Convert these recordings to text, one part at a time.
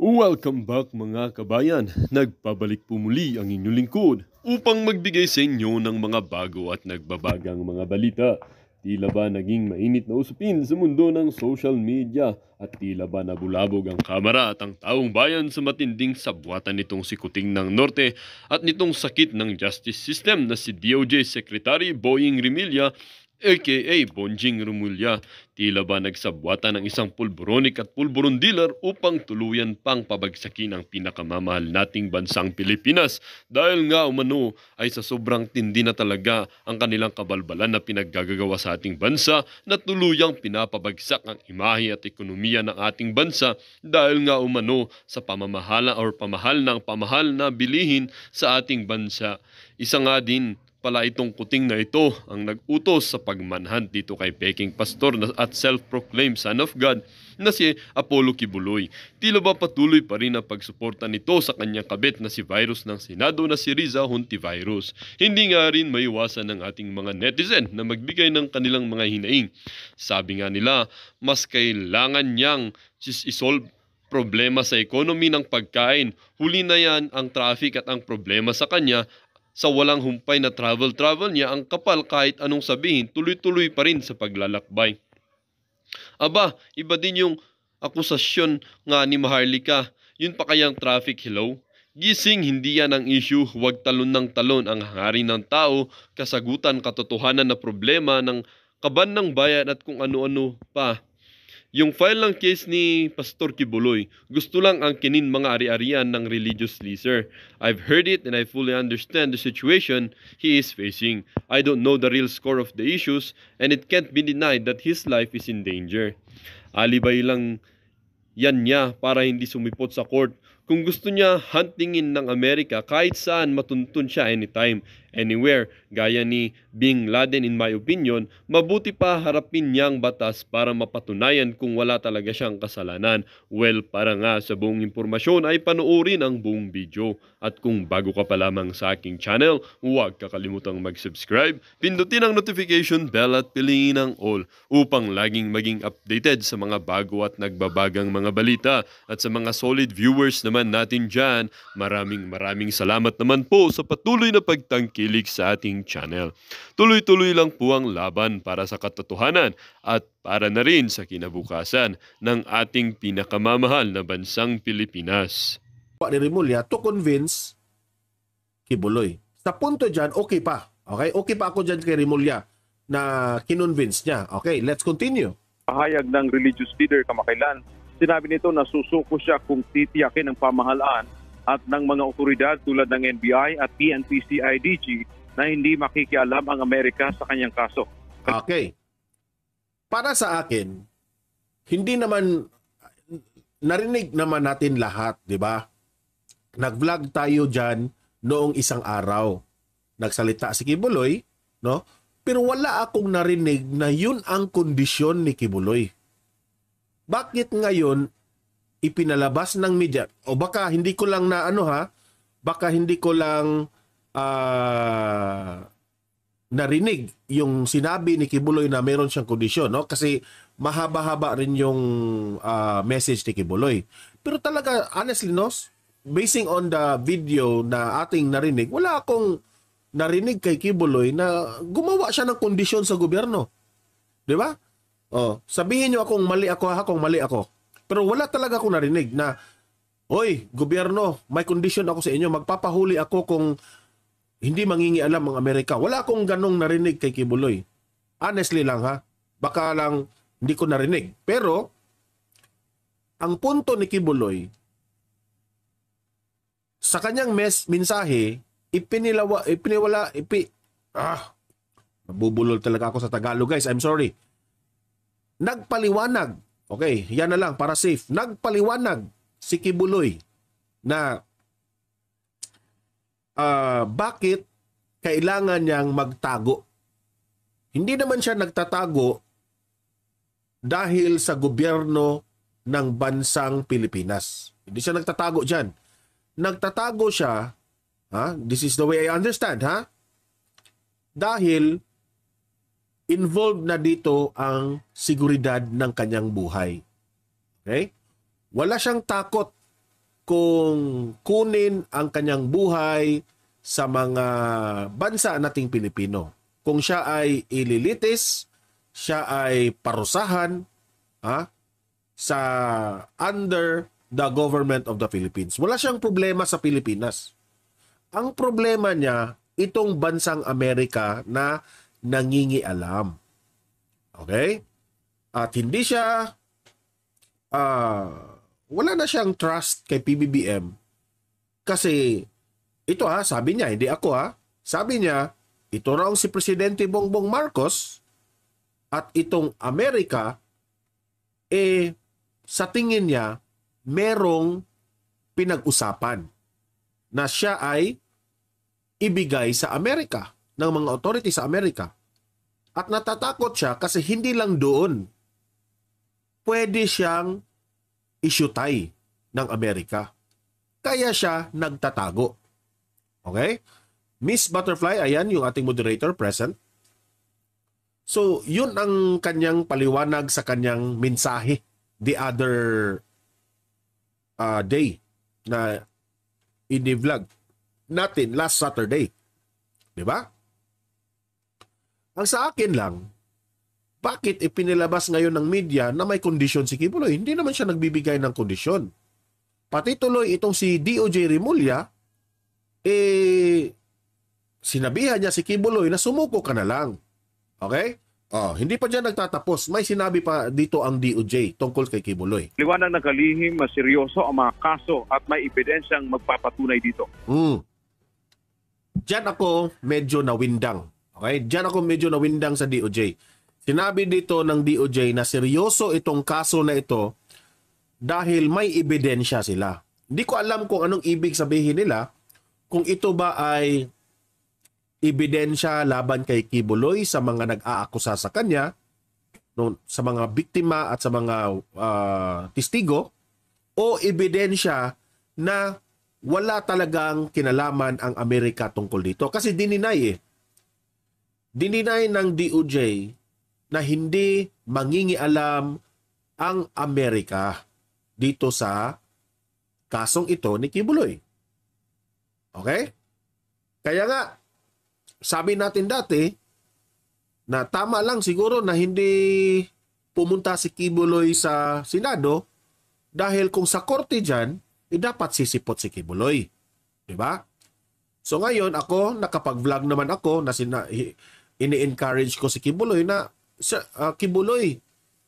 Welcome back mga kabayan. Nagpabalik po muli ang inyong lingkod upang magbigay sa inyo ng mga bago at nagbabagang mga balita. Tila ba naging mainit na usapin sa mundo ng social media at tila ba nabulabog ang kamera at ang taong bayan sa matinding sabwatan nitong si Kuting ng Norte at nitong sakit ng justice system na si DOJ Secretary Boying Rimilla aka Bonjing Rumulya. Tila ba nagsabwatan ng isang pulburonik at pulburon dealer upang tuluyan pang pabagsakin ang pinakamamahal nating bansang Pilipinas dahil nga umano ay sa sobrang tindi na talaga ang kanilang kabalbalan na pinaggagawa sa ating bansa na tuluyang pinapabagsak ang imahe at ekonomiya ng ating bansa dahil nga umano sa pamamahala or pamahal na bilihin sa ating bansa. Isa nga din pala itong Kuting na ito ang nag-utos sa pagmanhunt dito kay peking pastor at self-proclaimed son of God na si Apollo Kibuloy. Tila ba patuloy pa rin ang pagsuporta nito sa kanyang kabit na si virus ng Senado na si Riza Hontivirus. Hindi nga rin maiwasan ng ating mga netizen na magbigay ng kanilang mga hinaing. Sabi nga nila, mas kailangan niyang isolve problema sa economy ng pagkain. Huli na yan ang traffic at ang problema sa kanya. Sa walang humpay na travel niya, ang kapal kahit anong sabihin, tuloy-tuloy pa rin sa paglalakbay. Aba, iba din yung akusasyon nga ni Maharlika. Yun pa kayang traffic, hello? Gising, hindi yan ang issue. Huwag talon ng talon ang hangarin ng tao, kasagutan, katotohanan na problema ng kaban ng bayan at kung ano-ano pa. Yung file ng case ni Pastor Kibuloy, gusto lang ang kinin mga ari-arian ng religious leader. I've heard it and I fully understand the situation he is facing. I don't know the real score of the issues and it can't be denied that his life is in danger. Alibay lang yan niya para hindi sumipot sa court. Kung gusto niya huntingin ng Amerika, kahit saan matuntun siya anytime, anywhere, gaya ni Bin Laden in my opinion, mabuti pa harapin niyang batas para mapatunayan kung wala talaga siyang kasalanan. Well, para nga sa buong impormasyon ay panoorin ang buong video. At kung bago ka pa lamang sa aking channel, huwag kakalimutang mag-subscribe, pindutin ang notification bell at piliin ang all upang laging maging updated sa mga bago at nagbabagang mga balita. At sa mga solid viewers naman natin dyan, maraming salamat naman po sa patuloy na pagtangkilik sa ating channel. Tuloy-tuloy lang po ang laban para sa katotohanan at para na rin sa kinabukasan ng ating pinakamamahal na bansang Pilipinas. Ni Rimulya to convince Kibuloy. Sa punto dyan, okay pa. Okay? Okay pa ako dyan kay Rimulya na kinonvince niya. Okay, let's continue. Pahayag ng religious leader kamakailan, sinabi nito na susuko siya kung titiyakin ng pamahalaan at ng mga otoridad tulad ng NBI at PNP-CIDG na hindi makikialam ang Amerika sa kanyang kaso. Okay. Para sa akin, hindi naman, narinig naman natin lahat, di ba? Nag-vlog tayo dyan noong isang araw. Nagsalita si Kibuloy, no? Pero wala akong narinig na yun ang kondisyon ni Kibuloy. Bakit ngayon ipinalabas ng media? O baka hindi ko lang na baka hindi ko lang narinig yung sinabi ni Kibuloy na meron siyang kondisyon, no? Kasi mahaba-haba rin yung message ni Kibuloy. Pero talaga, honestly, no? Basing on the video na ating narinig, wala akong narinig kay Kibuloy na gumawa siya ng kondisyon sa gobyerno. Di ba? Oh, sabihin niyo kung mali ako. Pero wala talaga akong narinig na, oy, gobyerno, may kondisyon ako sa inyo, magpapahuli ako kung hindi mangingialam ang Amerika. Wala akong ganong narinig kay Kibuloy. Honestly lang baka lang hindi ko narinig. Pero, ang punto ni Kibuloy, sa kanyang mensahe, nabubulol talaga ako sa Tagalog, guys. I'm sorry. Nagpaliwanag. Okay, yan na lang para safe. Nagpaliwanag si Kibuloy na bakit kailangan niyang magtago. Hindi naman siya nagtatago dahil sa gobyerno ng bansang Pilipinas. Hindi siya nagtatago dyan. Nagtatago siya, this is the way I understand, dahil involved na dito ang seguridad ng kanyang buhay. Okay? Wala siyang takot kung kunin ang kanyang buhay sa mga bansa nating Pilipino. Kung siya ay ililitis, siya ay parusahan sa under the government of the Philippines. Wala siyang problema sa Pilipinas. Ang problema niya, itong bansang Amerika na nangingialam. Okay? At hindi siya, wala na siyang trust kay PBBM kasi ito sabi niya, hindi ako sabi niya, ito raw si Presidente Bongbong Marcos at itong Amerika, sa tingin niya, merong pinag-usapan na siya ay ibigay sa Amerika, ng mga authority sa Amerika. At natatakot siya kasi hindi lang doon pwede siyang isyutay ng Amerika. Kaya siya nagtatago. Okay? Miss Butterfly, ayan yung ating moderator present. So, yun ang kanyang paliwanag sa kanyang mensahe the other day na ini-vlog natin last Saturday. Diba? Ang sa akin lang, bakit ipinilabas ngayon ng media na may kondisyon si Kibuloy? Hindi naman siya nagbibigay ng kondisyon. Pati tuloy itong si DOJ Remulla, sinabihan niya si Kibuloy na sumuko ka na lang. Okay? Hindi pa dyan nagtatapos. May sinabi pa dito ang DOJ tungkol kay Kibuloy. Liwanag na kalihim, seryoso ang mga kaso at may ebidensyang magpapatunay dito. Diyan ako medyo nawindang. Okay? Diyan ako medyo nawindang sa DOJ. Sinabi dito ng DOJ na seryoso itong kaso na ito dahil may ebidensya sila. Hindi ko alam kung anong ibig sabihin nila, kung ito ba ay ebidensya laban kay Kibuloy sa mga nag-aakusa sa kanya, sa mga biktima at sa mga testigo, o ebidensya na wala talagang kinalaman ang Amerika tungkol dito. Kasi dininay Dininay ng DOJ na hindi mangingialam ang Amerika dito sa kasong ito ni Kibuloy. Okay? Kaya nga, sabi natin dati na tama lang siguro na hindi pumunta si Kibuloy sa Senado dahil kung sa korte dyan, dapat sisipot si Kibuloy. Diba? So ngayon ako, nakapag-vlog naman ako na ini-encourage ko si Kibuloy na Kibuloy,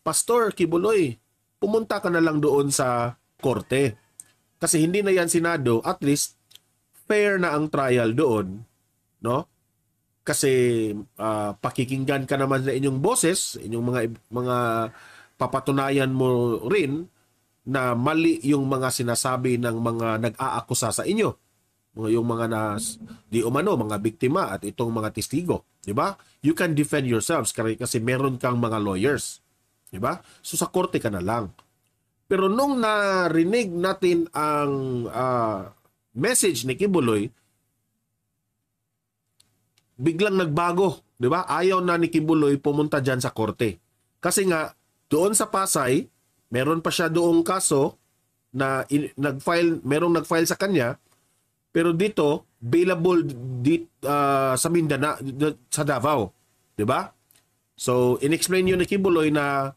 Pastor Kibuloy, pumunta ka na lang doon sa korte. Kasi hindi na yan Senado, at least fair na ang trial doon, no? Kasi pakikinggan ka naman sa inyong boses, inyong mga papatunayan mo rin na mali yung mga sinasabi ng mga nag-aakusa sa inyo. Yung mga di umano, mga biktima at itong mga testigo. Diba? You can defend yourselves kasi meron kang mga lawyers. Diba? So sa korte ka na lang. Pero nung narinig natin ang message ni Kibuloy, biglang nagbago. Diba? Ayaw na ni Kibuloy pumunta dyan sa korte. Kasi nga, doon sa Pasay, meron pa siya doong kaso na merong nag-file sa kanya. Pero dito, available sa Mindanao, sa Davao. Diba? So, in-explain yun ni Kibuloy na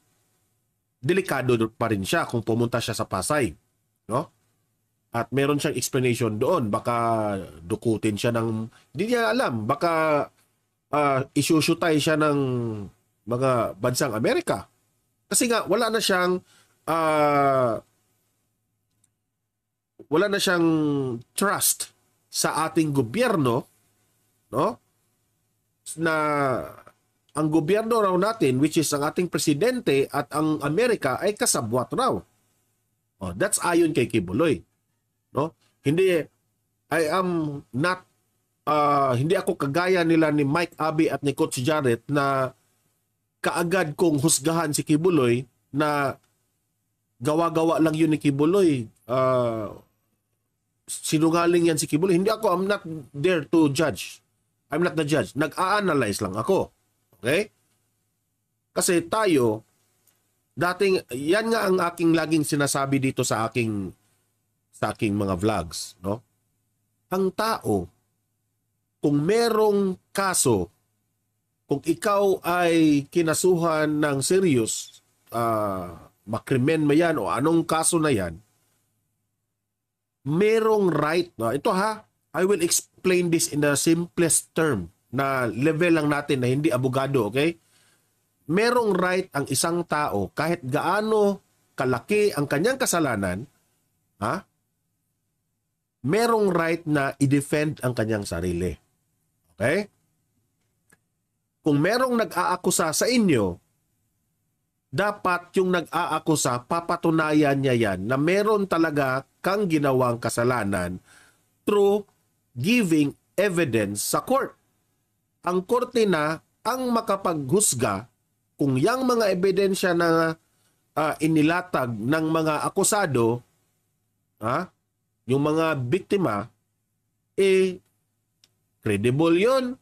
delikado pa rin siya kung pumunta siya sa Pasay. No? At meron siyang explanation doon. Baka dukutin siya ng... Hindi niya alam. Baka isusyutay siya ng mga bansang Amerika. Kasi nga, wala na siyang trust sa ating gobyerno, no? Na ang gobyerno raw natin, which is ang ating presidente at ang Amerika ay kasabwat raw. That's ayon kay Kibuloy, no? Hindi ako kagaya nila ni Mike Abe at ni Coach Jarrett na kaagad kong husgahan si Kibuloy na gawa-gawa lang yun ni Kibuloy. Sinungaling yan si Kibuloy. Hindi ako, I'm not there to judge. I'm not the judge. Nag-a-analyze lang ako. Okay? Kasi tayo, yan nga ang aking laging sinasabi dito sa sa aking mga vlogs, no? Ang tao, kung merong kaso, kung ikaw ay kinasuhan ng serious, makrimen mo yan o anong kaso na yan, merong right, no? Ito ha, I will explain this in the simplest term na level lang natin na hindi abogado, okay? Merong right ang isang tao kahit gaano kalaki ang kanyang kasalanan, ha? Merong right na i-defend ang kanyang sarili. Okay? Kung merong nag-aakusa sa inyo, dapat yung nag-aakusa, papatunayan niya yan na meron talaga kang ginawang kasalanan through giving evidence sa court. Ang korte na ang makapaghusga kung yang mga ebidensya na inilatag ng mga akusado, yung mga biktima, credible yon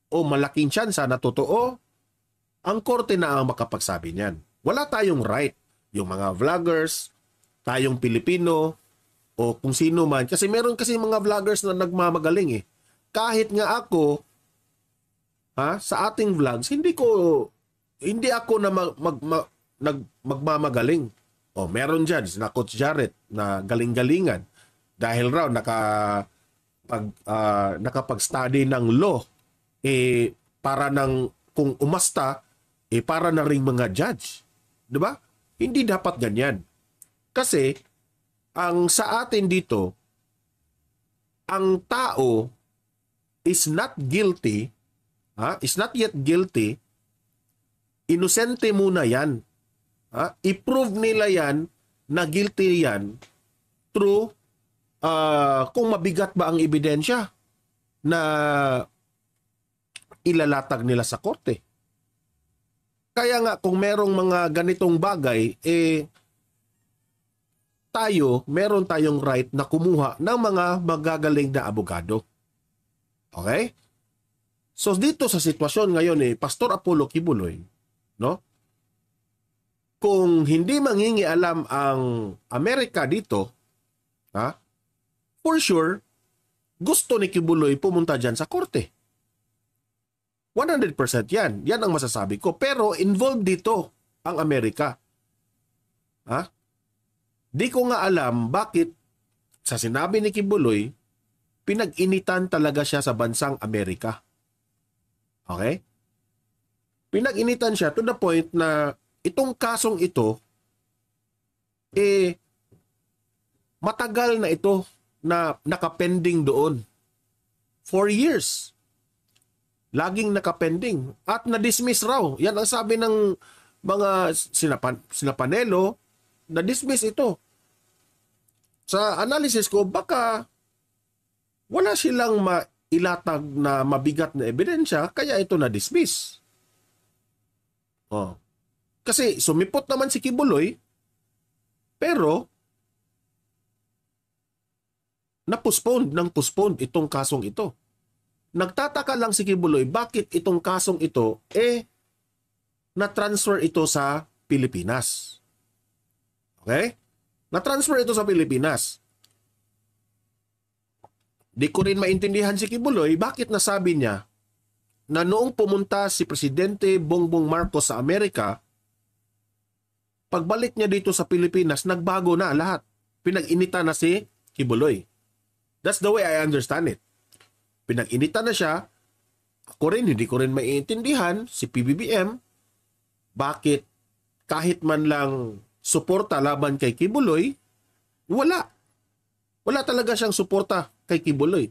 o malaking tsansa na totoo, ang korte na ang makapagsabi niyan. Wala tayong right, yung mga vloggers, tayong Pilipino, o kung sino man. Kasi meron kasi mga vloggers na nagmamagaling Kahit nga ako, sa ating vlogs, hindi ako na magmamagaling. O meron dyan, sina Coach Jarrett na galing-galingan. Dahil raw nakapag-study ng law, para ng kung umasta, para na ring mga judge. 'Di ba? Hindi dapat ganyan. Kasi ang sa atin dito, ang tao is not guilty, is not yet guilty. Inosente muna yan. I-prove nila yan na guilty yan through kung mabigat ba ang ebidensya na ilalatag nila sa korte. Kaya nga kung merong mga ganitong bagay, meron tayong right na kumuha ng mga magagaling na abogado. Okay? So dito sa sitwasyon ngayon Pastor Apollo Kibuloy, no? Kung hindi mangingialam ang Amerika dito, for sure, gusto ni Kibuloy pumunta dyan sa korte. 100% yan. Yan ang masasabi ko. Pero involved dito ang Amerika. Di ko nga alam bakit sa sinabi ni Kibuloy, pinag-initan talaga siya sa bansang Amerika. Okay? Pinag-initan siya to the point na itong kasong ito, matagal na ito na nakapending doon. 4 years. Laging nakapending. At na-dismiss raw. Yan ang sabi ng mga sinapanelo, na-dismiss ito. Sa analysis ko, baka wala silang mailatag na mabigat na ebidensya, kaya ito na-dismiss. Kasi sumipot naman si Kibuloy, pero na-postpone itong kasong ito. Nagtataka lang si Kibuloy bakit itong kasong ito na-transfer ito sa Pilipinas. Okay? Na-transfer ito sa Pilipinas. Di ko rin maintindihan si Kibuloy bakit nasabi niya na noong pumunta si Presidente Bongbong Marcos sa Amerika, pagbalik niya dito sa Pilipinas, nagbago na lahat. Pinag-inita na si Kibuloy. That's the way I understand it. Pinag-inita na siya. Ako rin, hindi ko rin maiintindihan si PBBM bakit kahit man lang suporta laban kay Kibuloy, wala. Wala talaga siyang suporta kay Kibuloy.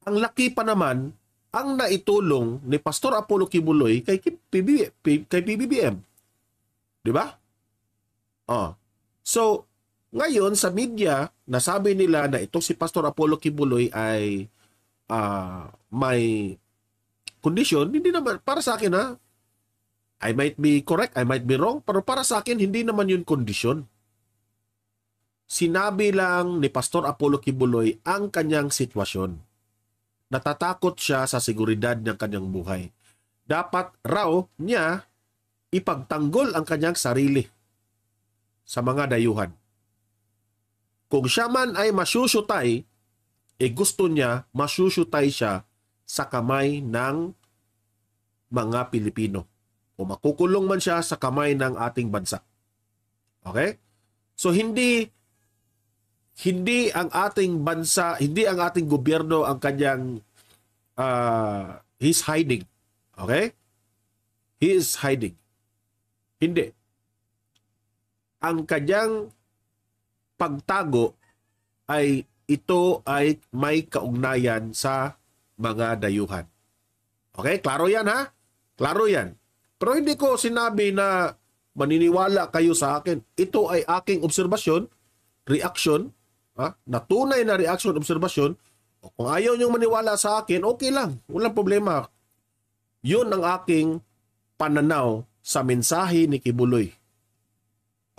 Ang laki pa naman ang naitulong ni Pastor Apollo Kibuloy kay PBBM. Di ba? So, ngayon sa media, nasabi nila na ito si Pastor Apollo Kibuloy ay may condition. Hindi naman, para sa akin I might be correct, I might be wrong, pero para sa akin, hindi naman yun kondisyon. Sinabi lang ni Pastor Apollo Kibuloy ang kanyang sitwasyon. Natatakot siya sa seguridad ng kanyang buhay. Dapat raw niya ipagtanggol ang kanyang sarili sa mga dayuhan. Kung siya man ay masyusyutay, gusto niya masyusyutay siya sa kamay ng mga Pilipino. O makukulong man siya sa kamay ng ating bansa. Okay? So hindi ang ating bansa, hindi ang ating gobyerno ang kanyang he's hiding. Okay? He is hiding. Hindi. Ang kanyang pagtago ay ito ay may kaugnayan sa mga dayuhan. Okay? Klaro yan ha? Klaro yan. Pero hindi ko sinabi na maniniwala kayo sa akin. Ito ay aking obserbasyon, reaction, natunay na reaction, obserbasyon. O kung ayaw niyong maniwala sa akin, okay lang. Walang problema. Yun ang aking pananaw sa mensahe ni Kibuloy.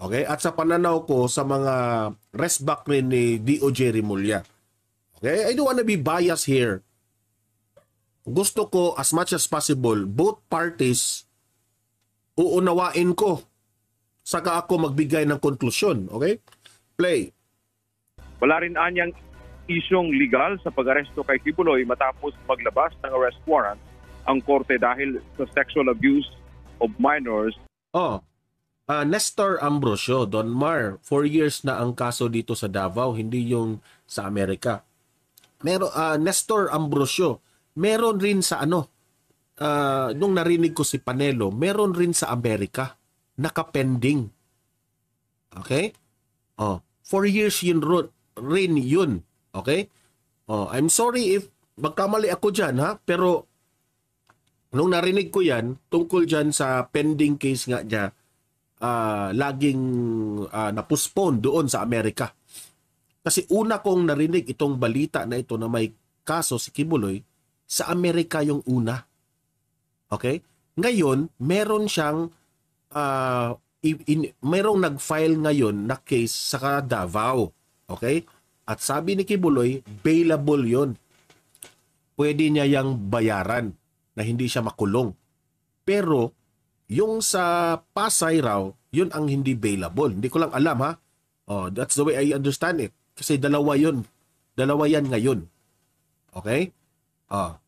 Okay? At sa pananaw ko sa mga restback rin ni DOJ Rimulya. Okay? I don't wanna be biased here. Gusto ko as much as possible, both parties uunawain ko. Saka ako magbigay ng konklusyon. Okay? Play. Wala rin anyang isyong legal sa pag-aresto kay Kibuloy matapos maglabas ng arrest warrant ang korte dahil sa sexual abuse of minors. Nestor Ambrosio, Don Mar, 4 years na ang kaso dito sa Davao, hindi yung sa Amerika. Nestor Ambrosio, meron rin sa nung narinig ko si Panelo, meron rin sa Amerika, nakapending. Okay? 4 years yun rin yun. Okay? I'm sorry if magkamali ako dyan, ha? Pero nung narinig ko yan, tungkol dyan sa pending case nga dyan, laging na-postpone doon sa Amerika. Kasi una kong narinig itong balita na ito na may kaso si Kibuloy, sa Amerika yung una. Okay? Ngayon, meron siyang merong nag-file ngayon na case sa Davao. Okay? At sabi ni Kibuloy, bailable yon. Pwede niya yang bayaran na hindi siya makulong. Pero yung sa Pasay raw, yun ang hindi bailable. Hindi ko lang alam ha. That's the way I understand it. Kasi dalawa yun. Dalawa yan ngayon. Okay?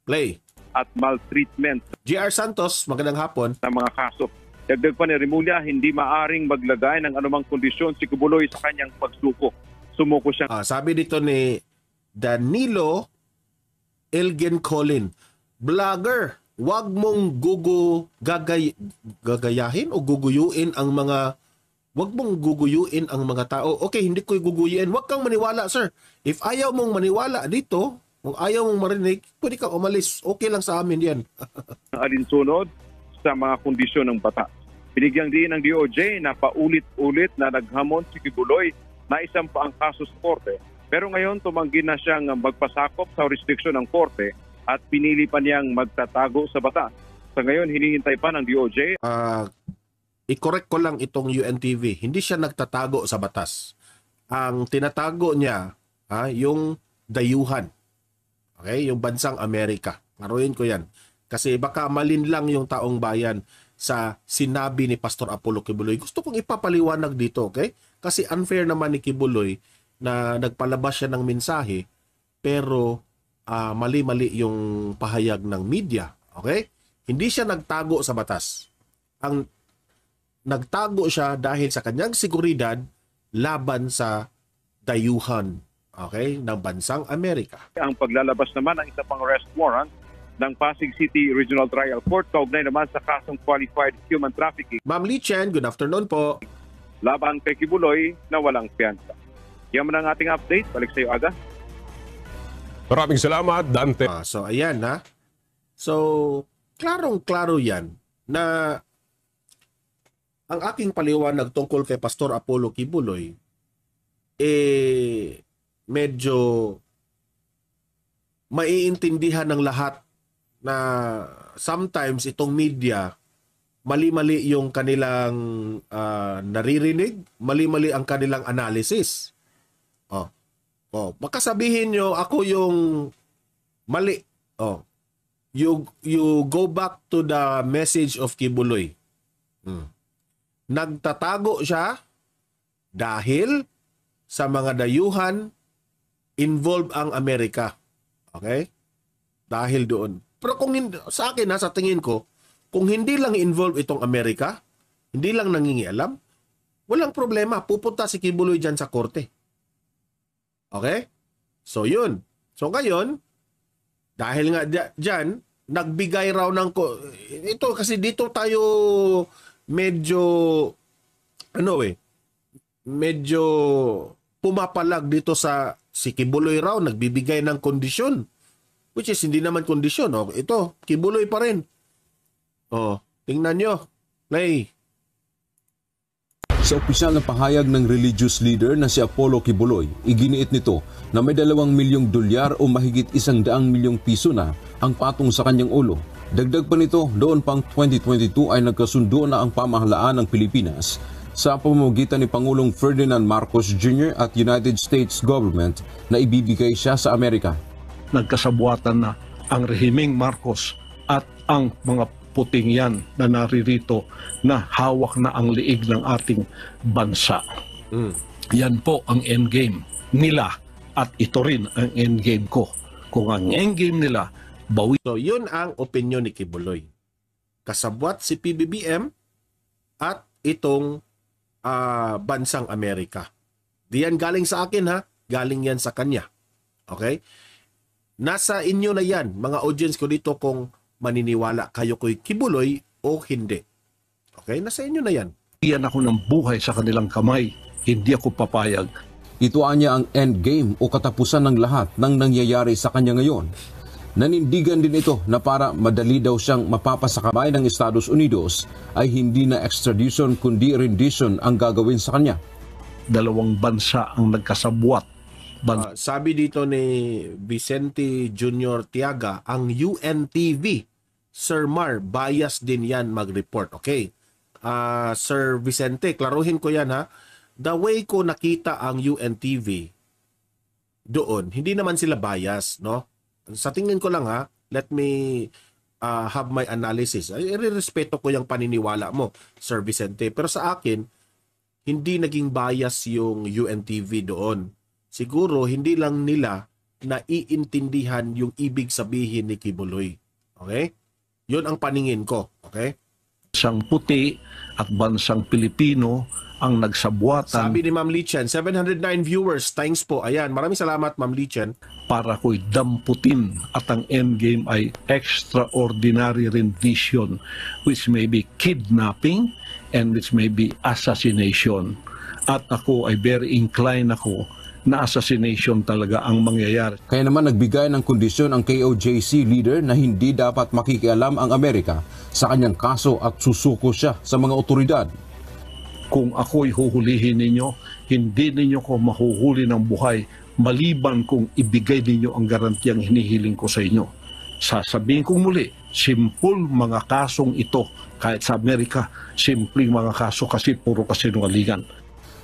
Play. At maltreatment JR Santos, magandang hapon. ng mga kaso. Dagdag pa ni Rimulya, hindi maaring maglagay ng anumang kondisyon si Kibuloy sa kanyang pagsuko. Sumuko siya. Sabi dito ni Danilo Elgin Colin, vlogger, wag mong gagayahin o guguyuin ang mga tao. Okay, hindi ko guguyuin. Wag kang maniwala, sir. If ayaw mong maniwala dito, kung ayaw mong marinig, pwede kang umalis. Okay lang sa amin yan. Alinsunod sa mga kondisyon ng batas. Binigyang diin ng DOJ na paulit-ulit na naghamon si Kibuloy na isang pa ang kaso sa korte. Pero ngayon tumanggi na siyang magpasakop sa restriksyon ng korte at pinili pa niyang magtatago sa batas. Sa ngayon, hinihintay pa ng DOJ. I-correct ko lang itong UNTV. Hindi siya nagtatago sa batas. Ang tinatago niya, yung dayuhan. Okay? Yung bansang Amerika. Klaruhin ko yan. Kasi baka malinlang yung taong bayan sa sinabi ni Pastor Apollo Kibuloy. Gusto kong ipapaliwanag dito, okay? Kasi unfair naman ni Kibuloy na nagpalabas siya ng mensahe pero mali-mali yung pahayag ng media. Okay? Hindi siya nagtago sa batas. Ang nagtago siya dahil sa kanyang seguridad laban sa dayuhan, okay, ng bansang Amerika. Ang paglalabas naman ng isa pang arrest warrant ng Pasig City Regional Trial Court kaugnay naman sa kasong qualified human trafficking. Ma'am Lee Chen, good afternoon po. Laban kay Kibuloy na walang piyansa. Yan man ang ating update. Balik sa iyo, Aga. Maraming salamat, Dante. So ayan na. So klarong-klaro yan na ang aking paliwanag tungkol kay Pastor Apollo Kibuloy medyo maiintindihan ng lahat na sometimes itong media mali-mali yung kanilang naririnig, mali-mali ang kanilang analysis. Baka sabihin nyo ako yung mali. You go back to the message of Kibuloy. Nagtatago siya dahil sa mga dayuhan, involved ang Amerika. Okay? Dahil doon. Pero kung sa akin, sa tingin ko, kung hindi lang involved itong Amerika, hindi lang nangingialam, walang problema. Pupunta si Kibuloy dyan sa korte. Okay? So, yun. So, ngayon, dahil nga dyan, nagbigay raw ng... Ito, kasi dito tayo medyo... medyo pumapalag dito sa si Kibuloy raw, nagbibigay ng kondisyon. Which is, hindi naman kondisyon. Oh, ito, Kibuloy pa rin. Oh, tingnan nyo. Play. Sa opisyal na pahayag ng religious leader na si Apollo Kibuloy, iginiit nito na may 2 milyong dolyar o mahigit 100 milyong piso na ang patong sa kanyang ulo. Dagdag pa nito, doon pang 2022 ay nagkasundo na ang pamahalaan ng Pilipinas sa pamamagitan ni Pangulong Ferdinand Marcos Jr. at United States Government na ibibigay siya sa Amerika. Nagkasabuatan na ang rehimeng Marcos at ang mga puting yan na naririto na hawak na ang liig ng ating bansa. Yan po ang endgame nila at ito rin ang endgame ko. Kung ang endgame nila, bawi. So, yun ang opinion ni Kibuloy. Kasabwat si PBBM at itong bansang Amerika. Di yan galing sa akin ha, galing yan sa kanya. Okay? Nasa inyo na yan, mga audience ko dito kung maniniwala kayo ko'y Kibuloy o hindi. Okay? Nasa inyo na yan. Iyan ako ng buhay sa kanilang kamay. Hindi ako papayag. Ito anya ang endgame o katapusan ng lahat ng nangyayari sa kanya ngayon. Nanindigan din ito na para madali daw siyang mapapasakamay ng Estados Unidos ay hindi na extradition kundi rendition ang gagawin sa kanya. 2 bansa ang nagkasabwat. Sabi dito ni Vicente Jr. Tiaga, ang UNTV, Sir Mar, bias din yan mag-report. Okay. Sir Vicente, klaruhin ko yan ha. The way ko nakita ang UNTV doon, hindi naman sila bias, no? Sa tingin ko lang ha, let me have my analysis. I-respeto ko yung paniniwala mo, Sir Vicente. Pero sa akin, hindi naging bias yung UNTV doon. Siguro, hindi lang nila naiintindihan yung ibig sabihin ni Kibuloy. Okay? Yun ang paningin ko. Okay? Bansang puti at bansang Pilipino ang nagsabuatan. Sabi ni Ma'am Lichen, 709 viewers. Thanks po. Ayan, maraming salamat Ma'am Lichen. Para ko'y damputin at ang endgame ay extraordinary rendition which may be kidnapping and which may be assassination. At ako ay very inclined ako na assassination talaga ang mangyayari. Kaya naman nagbigay ng kondisyon ang KOJC leader na hindi dapat makikialam ang Amerika sa kanyang kaso at susuko siya sa mga otoridad. Kung ako'y huhulihin ninyo, hindi ninyo ko mahuhuli ng buhay maliban kung ibigay ninyo ang garantiyang hinihiling ko sa inyo. Sasabihin kong muli, simple mga kasong ito. Kahit sa Amerika, simpleng mga kaso kasi puro kasinungalingan.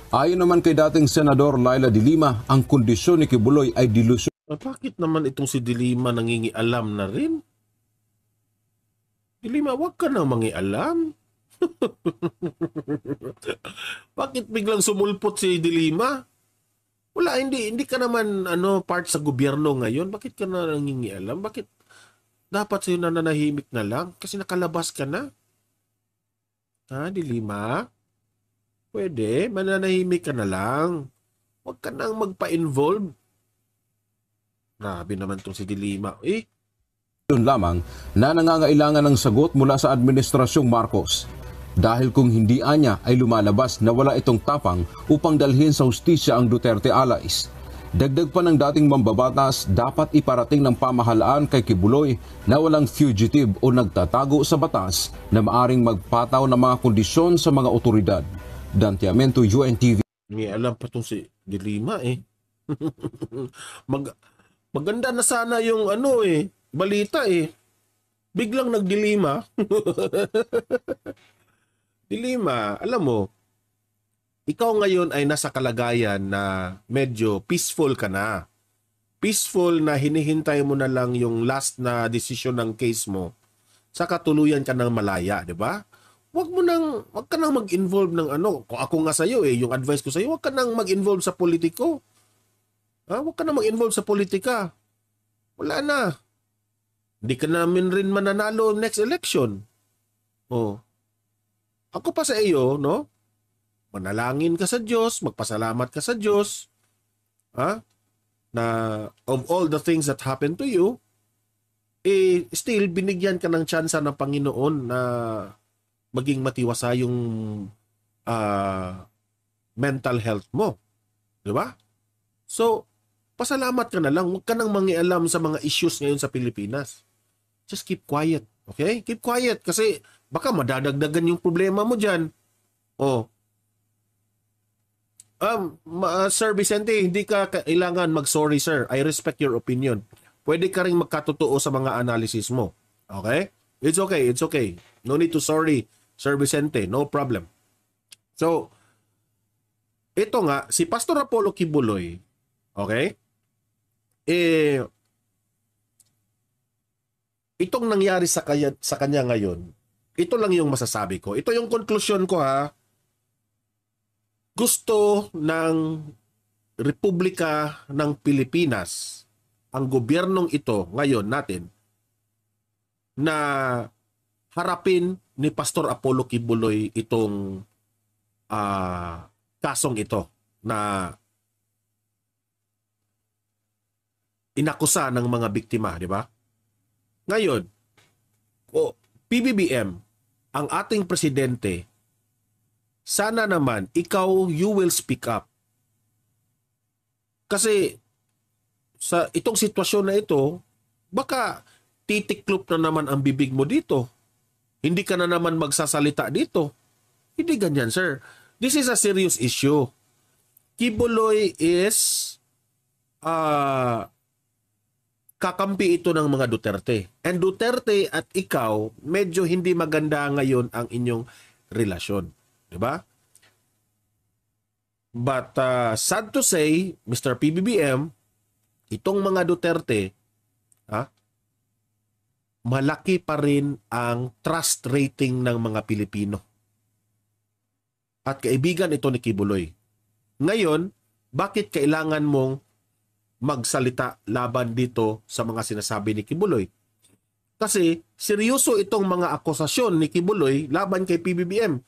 Ayon naman kay dating Senador Laila de Lima, ang kondisyon ni Kibuloy ay delusyon. Bakit naman itong si De Lima nangingialam na rin? De Lima, wag ka na mangialam. Bakit biglang sumulpot si De Lima? Wala, hindi ka naman part sa gobyerno ngayon. Bakit ka na nangingialam? Bakit dapat sa'yo na nanahimik na lang? Kasi nakalabas ka na. Ha, De Lima? Pwede, mananahimik ka na lang. Huwag ka nang magpa-involve. Grabe naman itong si De Lima. Yun lamang na nangangailangan ng sagot mula sa Administrasyong Marcos. Dahil kung hindi anya ay lumalabas na wala itong tapang upang dalhin sa hustisya ang Duterte allies. Dagdag pa ng dating mambabatas, dapat iparating ng pamahalaan kay Kibuloy na walang fugitive o nagtatago sa batas na maaring magpataw ng mga kondisyon sa mga otoridad. Dante Amento, UNTV. May alam pa itong si De Lima Maganda na sana yung balita Biglang nagdilima. Dilima, alam mo, ikaw ngayon ay nasa kalagayan na medyo peaceful ka na. Peaceful na hinihintay mo na lang yung last na desisyon ng case mo. Saka tuluyan ka ng malaya, di ba? wag ka nang mag-involve ng ano. Kung ako nga sa'yo yung advice ko sa'yo, wag ka nang mag-involve sa politiko. Wag ka nang mag-involve sa politika. Wala na. Hindi ka namin rin mananalo next election. Ako pa sa iyo, no? Manalangin ka sa Diyos, magpasalamat ka sa Diyos, na of all the things that happened to you, still binigyan ka ng tsansa ng Panginoon na maging matiwasa yung mental health mo. Di ba? So, pasalamat ka na lang. Huwag ka nang mangialam sa mga issues ngayon sa Pilipinas. Just keep quiet. Okay? Keep quiet kasi baka madadagdagan yung problema mo dyan. Sir Vicente, hindi ka kailangan mag-sorry, sir. I respect your opinion. Pwede ka rin magkatotoo sa mga analysis mo. Okay? It's okay. It's okay. No need to sorry, Sir Vicente. No problem. So, ito nga, si Pastor Apollo Kibuloy, okay? Itong nangyari sa kanya ngayon, ito lang yung masasabi ko. Ito yung conclusion ko, ha. Gusto ng Republika ng Pilipinas, ang gobyernong ito ngayon natin, na harapin ni Pastor Apollo Kibuloy itong kasong ito na inakusa ng mga biktima, di ba? Ngayon, PBBM, ang ating presidente, sana naman, ikaw, you will speak up. Kasi, sa itong sitwasyon na ito, baka titiklop na naman ang bibig mo dito. Hindi ka na naman magsasalita dito. Hindi ganyan, sir. This is a serious issue. Kibuloy is kakampi ito ng mga Duterte. And Duterte at ikaw, medyo hindi maganda ngayon ang inyong relasyon. Diba? But sad to say, Mr. PBBM, itong mga Duterte, malaki pa rin ang trust rating ng mga Pilipino. At kaibigan ito ni Kibuloy. Ngayon, bakit kailangan mong magsalita laban dito sa mga sinasabi ni Kibuloy? Kasi seryoso itong mga akusasyon ni Kibuloy laban kay PBBM.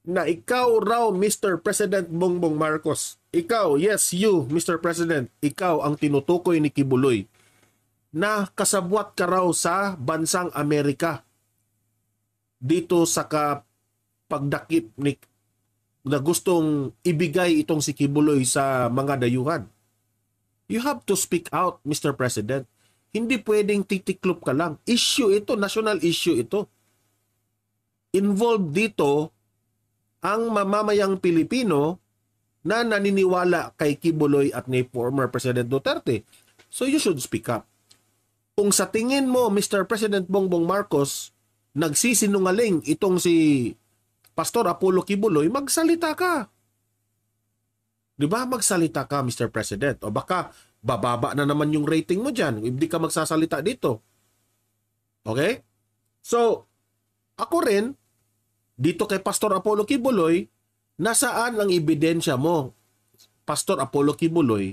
Na ikaw raw, Mr. President Bongbong Marcos. Ikaw, yes, you, Mr. President. Ikaw ang tinutukoy ni Kibuloy na kasabwat ka raw sa bansang Amerika dito sa pagdakip ni na gustong ibigay itong si Kibuloy sa mga dayuhan. You have to speak out, Mr. President. Hindi pwedeng titiklop ka lang. Issue ito, national issue ito. Involved dito ang mamamayang Pilipino na naniniwala kay Kibuloy at ni former President Duterte. So you should speak up. Kung sa tingin mo, Mr. President Bongbong Marcos, nagsisinungaling itong si Pastor Apollo Kibuloy, magsalita ka. Di ba? Magsalita ka, Mr. President. O baka bababa na naman yung rating mo dyan. Hindi ka magsasalita dito. Okay? So, ako rin, dito kay Pastor Apollo Kibuloy, nasaan ang ebidensya mo, Pastor Apollo Kibuloy?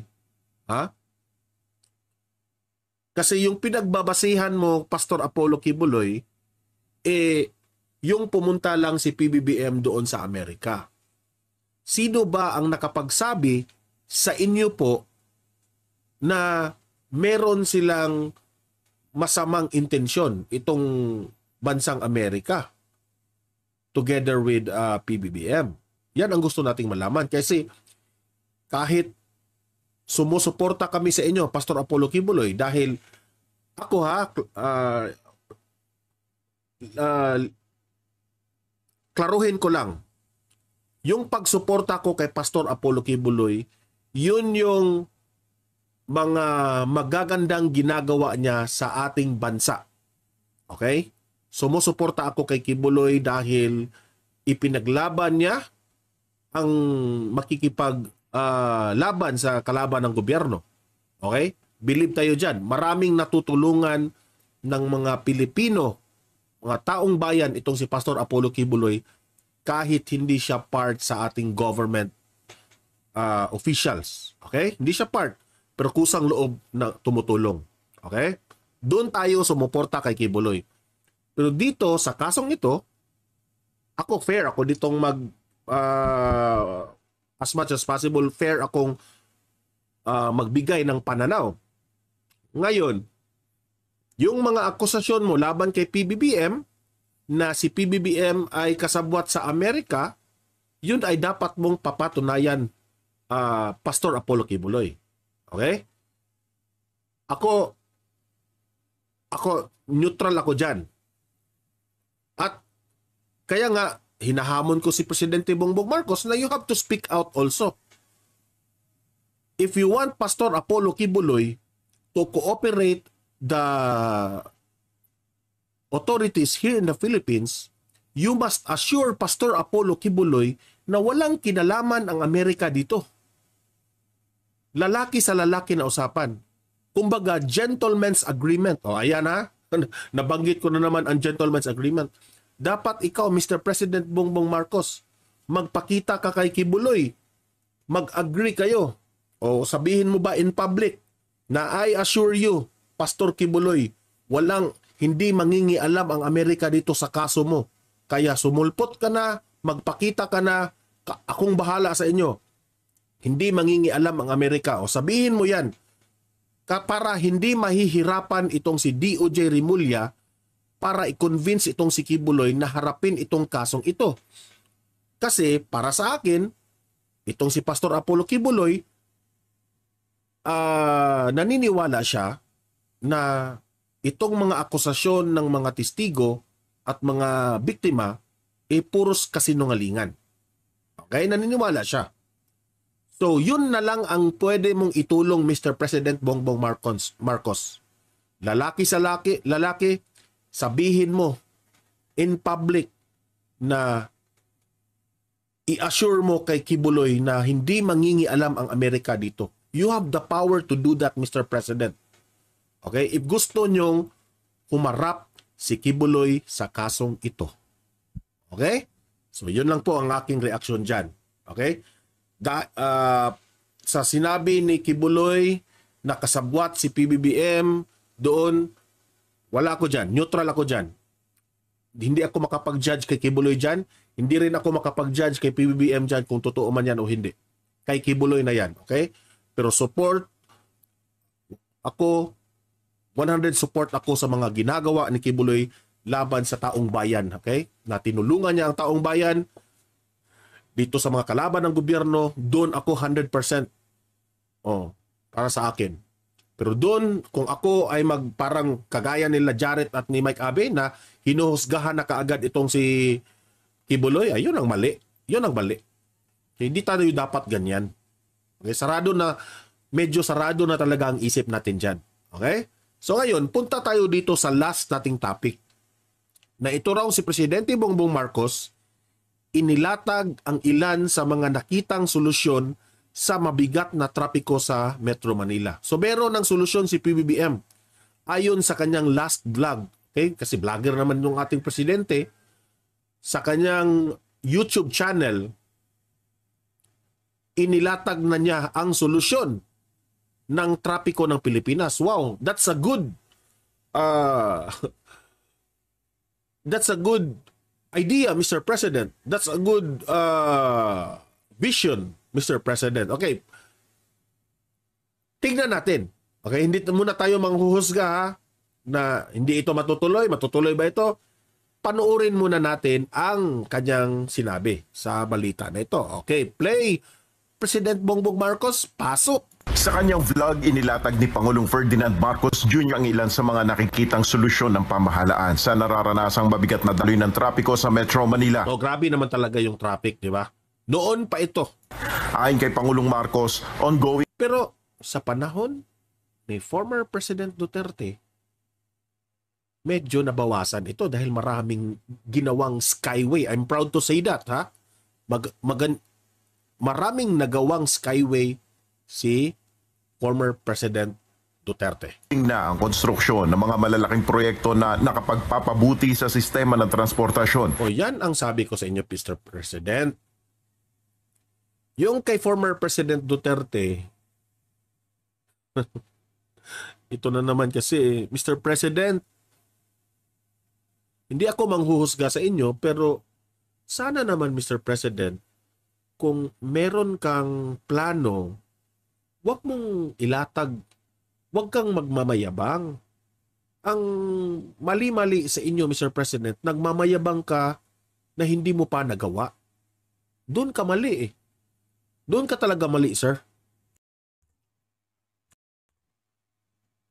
Kasi yung pinagbabasihan mo, Pastor Apollo Kibuloy, yung pumunta lang si PBBM doon sa Amerika. Sino ba ang nakapagsabi sa inyo po na meron silang masamang intensyon itong bansang Amerika together with PBBM? Yan ang gusto nating malaman. Kasi kahit sumusuporta kami sa inyo, Pastor Apollo Kibuloy, dahil ako klaruhin ko lang, yung pagsuporta ko kay Pastor Apollo Kibuloy, yun yung mga magagandang ginagawa niya sa ating bansa. Okay? Sumusuporta ako kay Kibuloy dahil ipinaglaban niya ang laban sa kalaban ng gobyerno. Okay? Believe tayo dyan. Maraming natutulungan ng mga Pilipino mga taong bayan itong si Pastor Apollo Kibuloy kahit hindi siya part sa ating government officials. Okay? Hindi siya part, pero kusang loob na tumutulong. Okay? Doon tayo sumuporta kay Kibuloy. Pero dito, sa kasong ito, ako fair ako ditong as much as possible, fair akong magbigay ng pananaw. Ngayon, yung mga akusasyon mo laban kay PBBM, na si PBBM ay kasabwat sa Amerika, yun ay dapat mong papatunayan, Pastor Apollo Kibuloy. Okay? Ako, neutral ako dyan. At kaya nga, hinahamon ko si Presidente Bongbong Marcos na you have to speak out also. If you want Pastor Apollo Kibuloy to cooperate the authorities here in the Philippines, you must assure Pastor Apollo Kibuloy na walang kinalaman ang Amerika dito. Lalaki sa lalaki na usapan. Kumbaga, gentleman's agreement. O, ayan ha. Nabanggit ko na naman ang gentleman's agreement. Dapat ikaw, Mr. President Bongbong Marcos, magpakita ka kay Kibuloy. Mag-agree kayo. O sabihin mo ba in public na I assure you, Pastor Kibuloy, hindi mangingialam ang Amerika dito sa kaso mo. Kaya sumulpot ka na, magpakita ka na, akong bahala sa inyo. Hindi mangingialam ang Amerika. O sabihin mo yan, para hindi mahihirapan itong si DOJ Rimulya para i-convince itong si Kibuloy na harapin itong kasong ito. Kasi para sa akin, itong si Pastor Apollo Kibuloy, naniniwala siya na itong mga akusasyon ng mga testigo at mga biktima puros kasinungalingan. Okay? Naniniwala siya. So, yun na lang ang pwede mong itulong, Mr. President Bongbong Marcos. Lalaki sa lalaki, sabihin mo in public na i-assure mo kay Kibuloy na hindi mangingialam ang Amerika dito. You have the power to do that, Mr. President. Okay? If gusto nyong humarap si Kibuloy sa kasong ito. Okay? So, yun lang po ang aking reaksyon dyan. Okay? Sa sinabi ni Kibuloy na kasabwat si PBBM, doon, wala ako dyan. Neutral ako dyan. Hindi ako makapag-judge kay Kibuloy dyan. Hindi rin ako makapag-judge kay PBBM dyan kung totoo man yan o hindi. Kay Kibuloy na yan. Okay? Pero support ako, 100 support ako sa mga ginagawa ni Kibuloy laban sa taong bayan. Okay? Na tinulungan niya ang taong bayan dito sa mga kalaban ng gobyerno, doon ako 100% para sa akin. Pero doon, kung ako ay parang kagaya nila Jared at ni Mike Abe na hinuhusgahan na kaagad itong si Kibuloy, ayun ang mali. Yun ang mali. Hindi tayo dapat ganyan. Okay, medyo sarado na talaga ang isip natin dyan. Okay? So ngayon, punta tayo dito sa last nating topic. Na ito raw si Presidente Bongbong Marcos, inilatag ang ilan sa mga nakitang solusyon sa mabigat na trapiko sa Metro Manila. So meron ng solusyon si PBBM ayon sa kanyang last vlog. Okay? Kasi vlogger naman yung ating presidente. Sa kanyang YouTube channel, inilatag na niya ang solusyon ng trapiko ng Pilipinas. Wow, that's a good idea, Mr. President. That's a good vision, Mr. President. Okay. Tingnan natin. Okay, hindi muna tayo manghuhusga ha, na hindi ito matutuloy. Matutuloy ba ito? Panuorin muna natin ang kanyang sinabi sa balita na ito. Okay, play. President Bongbong Marcos, pasok. Sa kanyang vlog, inilatag ni Pangulong Ferdinand Marcos Jr. ang ilan sa mga nakikitang solusyon ng pamahalaan sa nararanasang mabigat na daloy ng trapiko sa Metro Manila. Oh, grabe naman talaga yung traffic, di ba? Noon pa ito. Ayon kay Pangulong Marcos, ongoing. Pero sa panahon ni former President Duterte, medyo nabawasan ito dahil maraming ginawang skyway. I'm proud to say that, ha? Maraming nagawang skyway si former President Duterte. Na ang konstruksyon ng mga malalaking proyekto na nakapagpapabuti sa sistema ng transportasyon. O yan ang sabi ko sa inyo, Mr. President. Yung kay former President Duterte, ito na naman kasi, Mr. President, hindi ako manghuhusga sa inyo, pero sana naman, Mr. President, kung meron kang plano, wag mong ilatag, wag kang magmamayabang. Ang mali-mali sa inyo, Mr. President, nagmamayabang ka na hindi mo pa nagawa. Doon ka mali eh. Doon ka talaga mali, sir.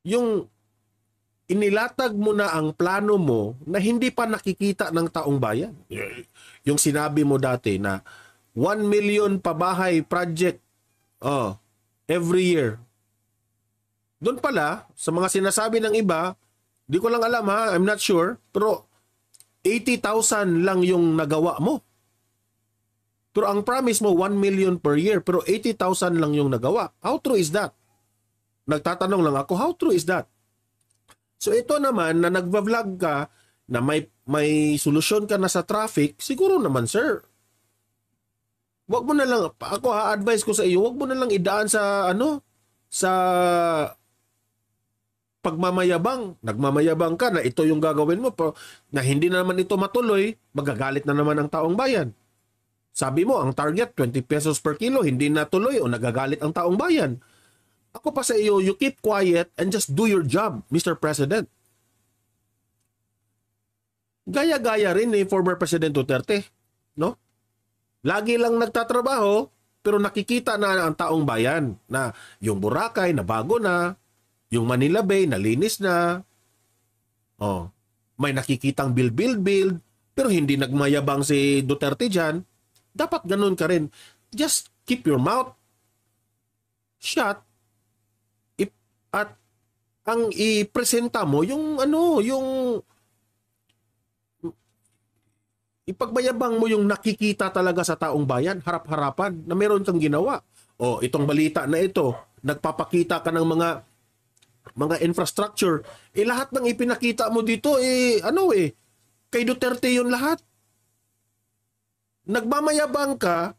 Yung inilatag mo na ang plano mo na hindi pa nakikita ng taong bayan. Yung sinabi mo dati na 1 million pabahay project every year. Doon pala, sa mga sinasabi ng iba, di ko lang alam ha, I'm not sure, pero 80,000 lang yung nagawa mo. Pero ang promise mo, 1 million per year, pero 80,000 lang yung nagawa. How true is that? Nagtatanong lang ako, how true is that? So ito naman, na nagva-vlog ka, na may solusyon ka na sa traffic, siguro naman, sir, wag mo na lang, ako advice ko sa iyo, wag mo na lang idaan sa, sa pagmamayabang. Nagmamayabang ka na ito yung gagawin mo, pero na hindi na naman ito matuloy, magagalit na naman ang taong bayan. Sabi mo, ang target, 20 pesos per kilo, hindi natuloy o nagagalit ang taong bayan. Ako pa sa iyo, you keep quiet and just do your job, Mr. President. Gaya-gaya rin ni former President Duterte, no? Lagi lang nagtatrabaho, pero nakikita na ang taong bayan na yung Boracay na bago na, yung Manila Bay nalinis na. May nakikitang build, pero hindi nagmayabang si Duterte dyan. Dapat ganun ka rin. Just keep your mouth shut at ang ipresenta mo yung yung ipagbayabang mo yung nakikita talaga sa taong bayan, harap-harapan na meron kang ginawa. Itong balita na ito, nagpapakita ka ng mga infrastructure. Lahat ng ipinakita mo dito kay Duterte yun lahat. Nagmamayabang ka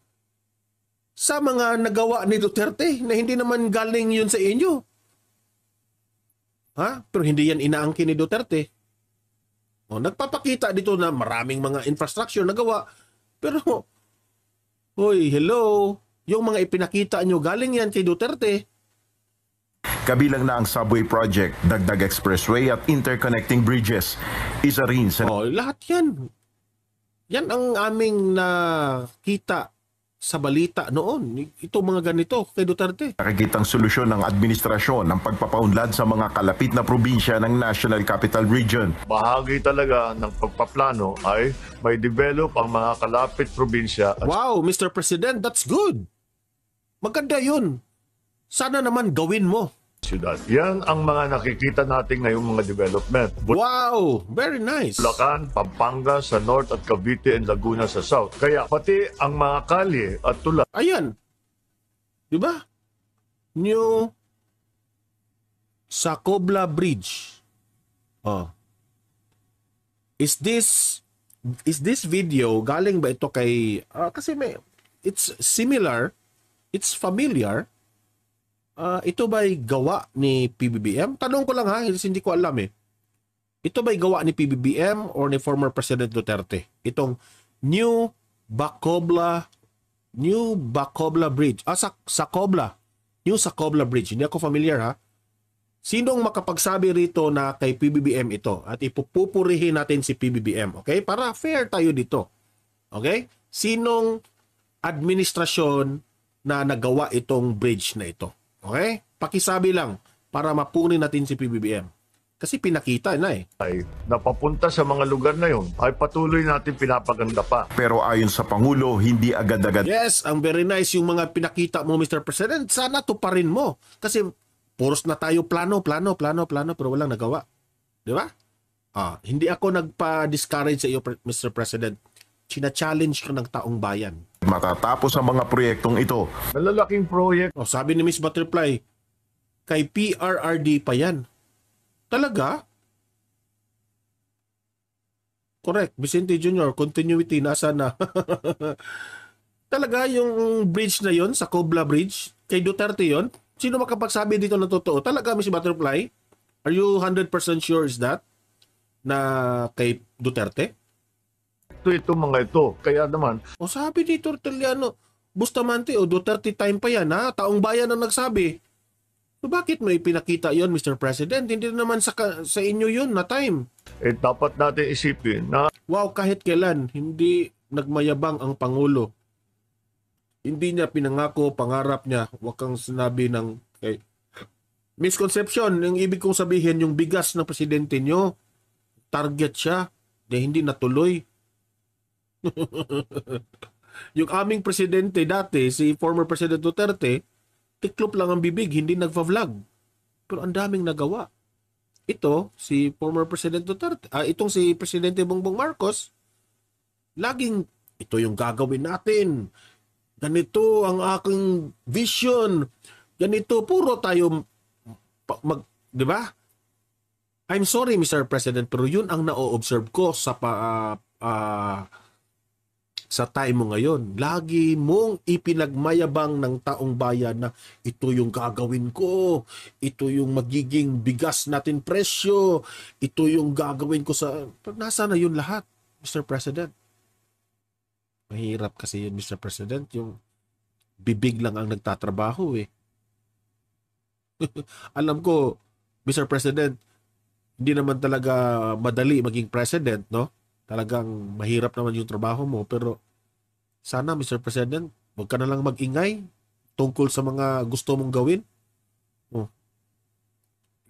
sa mga nagawa ni Duterte na hindi naman galing yun sa inyo. Pero hindi yan inaangkin ni Duterte. Nagpapakita dito na maraming mga infrastructure nagawa. Pero, hello, yung mga ipinakita nyo galing yan kay Duterte. Kabilang na ang subway project, dagdag expressway at interconnecting bridges. Isa rin sa lahat yan. Yan ang aming nakita sa balita noon. Ito mga ganito kay Duterte. nakikitang solusyon ng administrasyon ng pagpapaunlad sa mga kalapit na probinsya ng National Capital Region. Bahagi talaga ng pagpaplano ay may develop ang mga kalapit probinsya. Wow, Mr. President, that's good. Maganda yun. Sana naman gawin mo. Siyudad. Yan ang mga nakikita natin ngayong mga development. Wow, very nice. Bulacan, Pampanga sa north at Cavite and Laguna sa south. Kaya pati ang mga kalye at tulay. Ayan. Di ba? New Sacobla Bridge. Is this video galing ba ito kay kasi it's similar, it's familiar. Ito ba'y gawa ni PBBM? Tanong ko lang ha, hindi ko alam eh. Ito ba'y gawa ni PBBM or ni former President Duterte? Itong New Sacobla Bridge. Sacobla. New Sacobla Bridge. Hindi ako familiar ha. Sinong makapagsabi rito na kay PBBM ito? At ipupurihin natin si PBBM. Okay? Para fair tayo dito. Okay? Sinong administrasyon na nagawa itong bridge na ito? Okay? Pakisabi lang para mapunin natin si PBBM. Kasi pinakita na eh. Ay napapunta sa mga lugar na yun ay patuloy natin pinapaganda pa. Pero ayon sa Pangulo, hindi agad-agad Yes, ang very nice yung mga pinakita mo, Mr. President. Sana tuparin mo. Kasi puros na tayo plano, pero walang nagawa. Di ba? Hindi ako nagpa-discourage sa iyo, Mr. President. China-challenge ka ng taong bayan. matatapos ang mga proyektong ito. Malalaking project. Sabi ni Miss Butterfly, kay PRRD pa yan. Talaga? Correct. Vicente Jr., continuity, nasa na? Talaga yung bridge na yon sa Cobla Bridge, kay Duterte yon? Sino makapagsabi dito na totoo? Talaga, Miss Butterfly? Are you 100% sure is that? Na kay Duterte? Ito mga ito. Kaya naman, O sabi ni Torteliano, Bustamante o Duterte time pa yan ha? Taong bayan ang nagsabi. So bakit mo ipinakita yon, Mr. President? Hindi naman sa inyo yun na time. dapat natin isipin na Wow, kahit kailan, hindi nagmayabang ang Pangulo. Hindi niya pinangako, pangarap niya, wag kang sinabi ng misconception. Yung ibig kong sabihin, yung bigas ng presidente nyo, target siya, na hindi natuloy. Yung aming presidente dati, si former President Duterte, tiklop lang ang bibig, hindi nagva-vlog. Pero ang daming nagawa. Ito, si former President Duterte, itong si Presidente Bongbong Marcos, laging, ito yung gagawin natin. Ganito ang aking vision. Ganito, puro tayo di ba? I'm sorry, Mr. President, pero yun ang na-observe ko sa sa time mo ngayon. Lagi mong ipinagmayabang ng taong bayan na ito yung gagawin ko, ito yung magiging bigas natin presyo, ito yung gagawin ko sa... Nasa na yun lahat, Mr. President? Mahirap kasi yun, Mr. President, yung bibig lang ang nagtatrabaho eh. Alam ko, Mr. President, hindi naman talaga madali maging president, no? Talagang mahirap naman yung trabaho mo, pero sana, Mr. President, huwag ka na lang mag-ingay tungkol sa mga gusto mong gawin. Oh.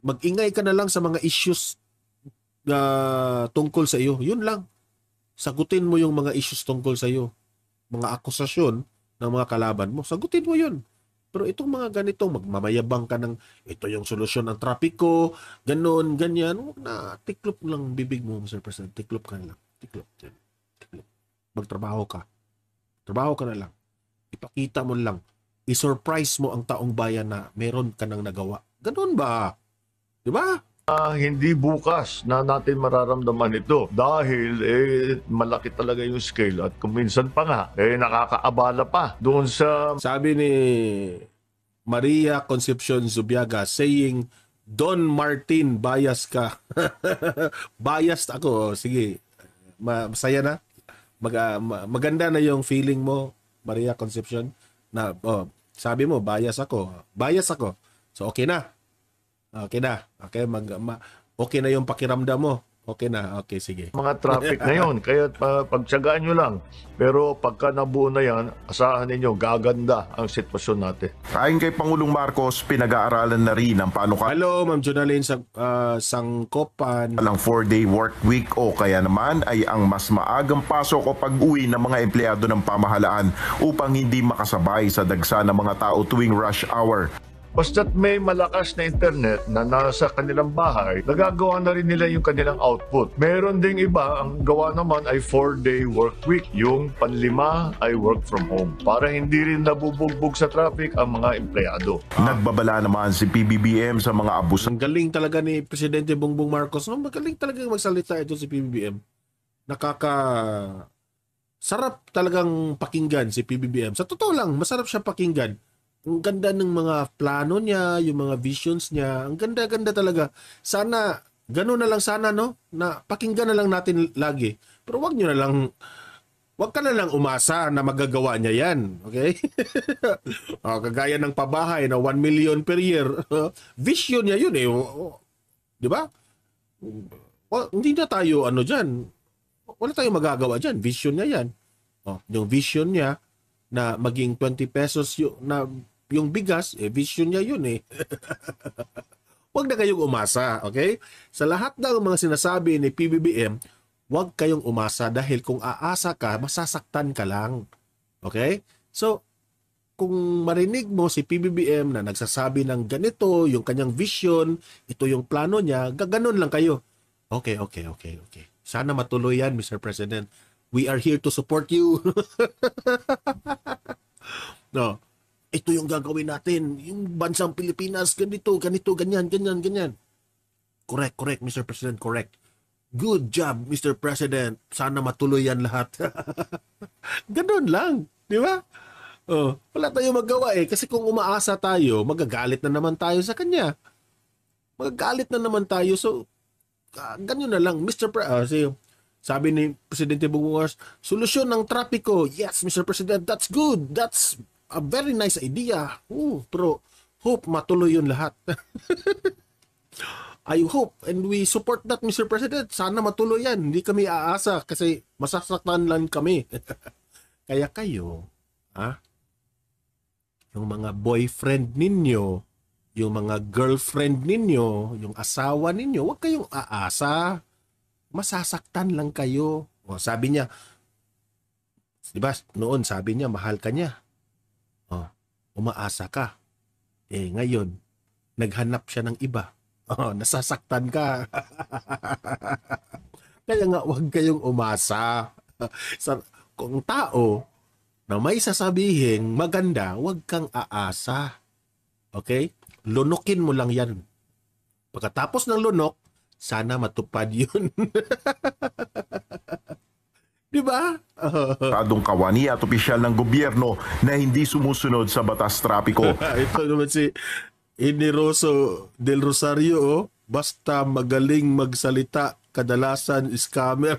Mag-ingay ka na lang sa mga issues tungkol sa iyo. Yun lang. Sagutin mo yung mga issues tungkol sa iyo. Mga akusasyon ng mga kalaban mo. Sagutin mo yun. Pero itong mga ganito, magmamayabang ka ng ito yung solusyon ng trapiko, ganon, ganyan. Huwag na, tiklop lang bibig mo, Mr. President. Tiklop ka na lang. Tiklop. Tiklop. Magtrabaho ka. Trabaho ka na lang. Ipakita mo lang. I-surprise mo ang taong bayan na meron ka nang nagawa. Ganon ba? Di ba? hindi bukas na natin mararamdaman ito dahil malaki talaga yung scale at kung minsan pa nga nakakaabala pa doon sa... Sabi ni Maria Concepcion Zubiaga saying, Don Martin, bias ka. Biased ako. Sige, masaya na. Maganda na yung feeling mo, Maria Concepcion, na sabi mo, bias ako. Bias ako. So, okay na. Okay na. Okay, okay na yung pakiramdam mo. Okay na. Okay, sige. Mga traffic na yun. Kaya pagtsagaan nyo lang. Pero pagka nabuo na yan, asahan ninyo, gaganda ang sitwasyon natin. Ayon kay Pangulong Marcos, pinag-aaralan na rin ang panukala Hello, Ma'am Jonalyn Sangkopan. ng 4-day work week o kaya naman ay ang mas maagang pasok o pag-uwi ng mga empleyado ng pamahalaan upang hindi makasabay sa dagsa ng mga tao tuwing rush hour. Basta't may malakas na internet na nasa kanilang bahay, nagagawa na rin nila yung kanilang output. Meron ding iba, ang gawa naman ay 4-day work week. Yung panlima ay work from home. Para hindi rin nabubugbog sa traffic ang mga empleyado. Nagbabala naman si PBBM sa mga abus Ang galing talaga ni Presidente Bongbong Marcos. No, magaling talaga magsalita ito si PBBM. Sarap talagang pakinggan si PBBM. Sa totoo lang, masarap siya pakinggan. Ang ganda ng mga plano niya, yung mga visions niya. Ang ganda-ganda talaga. Sana, gano'n na lang sana, no? Na pakinggan na lang natin lagi. Pero wag ka na lang umasa na magagawa niya yan. Okay? Kagaya ng pabahay na 1 million per year. Vision niya yun eh. Di ba? Hindi na tayo dyan. Wala tayong magagawa dyan. Vision niya yan. Yung vision niya na maging 20 pesos yung bigas, vision niya yun eh. Huwag na kayong umasa, okay? Sa lahat ng mga sinasabi ni PBBM, huwag kayong umasa dahil kung aasa ka, masasaktan ka lang. Okay? So, kung marinig mo si PBBM na nagsasabi ng ganito, yung kanyang vision, ito yung plano niya, gaganon lang kayo. Okay. Sana matuloy yan, Mr. President. We are here to support you. No. ito yung gagawin natin. Yung bansang Pilipinas, ganito, ganyan. Correct, Mr. President, correct. Good job, Mr. President. Sana matuloy yan lahat. Ganun lang, di ba? Wala tayong magawa kasi kung umaasa tayo, magagalit na naman tayo sa kanya. So, ganyan na lang. Sabi ni Presidente Bongbong, solusyon ng trapiko. Yes, Mr. President, that's good. That's a very nice idea. Pero hope matuloy yun lahat. I hope and we support that, Mr. President. Sana matuloy yan. Hindi kami aasa kasi masasaktan lang kami. Kaya kayo, yung mga boyfriend ninyo, yung mga girlfriend ninyo, yung asawa ninyo, huwag kayong aasa. Masasaktan lang kayo. Sabi niya, di ba, noon sabi niya, mahal ka niya. Umaasa ka. Ngayon, naghanap siya ng iba. Nasasaktan ka. Kaya nga, huwag kayong umasa. Kung tao na may sasabihin maganda, huwag kang aasa. Okay? Lunukin mo lang yan. Pagkatapos ng lunok, sana matupad yun. Di ba? Tadong kawani at opisyal ng gobyerno na hindi sumusunod sa batas trapiko. Ito naman si Iniroso del Rosario, basta magaling magsalita, kadalasan scammer.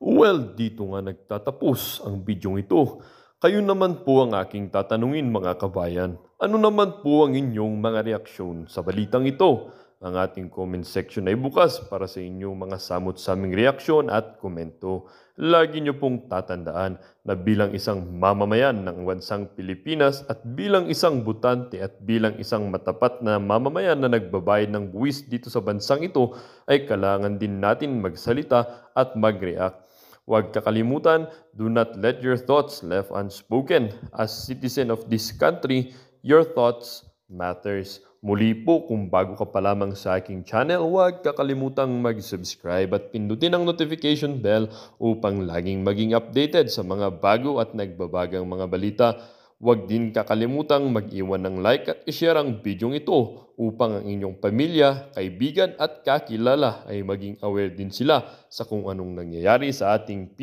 Well, dito nga nagtatapos ang bidyong ito. Kayo naman po ang aking tatanungin mga kabayan. Ano naman po ang inyong mga reaksyon sa balitang ito? Ang ating comment section ay bukas para sa inyong mga samot-saming reaksyon at komento. Lagi niyo pong tatandaan na bilang isang mamamayan ng bansang Pilipinas at bilang isang butante at bilang isang matapat na mamamayan na nagbabayad ng buwis dito sa bansang ito ay kailangan din natin magsalita at mag-react. Huwag kakalimutan, do not let your thoughts left unspoken. As citizen of this country, your thoughts matters. Muli po, kung bago ka pa lamang sa aking channel, huwag kakalimutang mag-subscribe at pindutin ang notification bell upang laging maging updated sa mga bago at nagbabagang mga balita. Huwag din kakalimutang mag-iwan ng like at i-share ang bidyong ito upang ang inyong pamilya, kaibigan at kakilala ay maging aware din sila sa kung anong nangyayari sa ating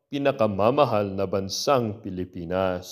pinakamamahal na bansang Pilipinas.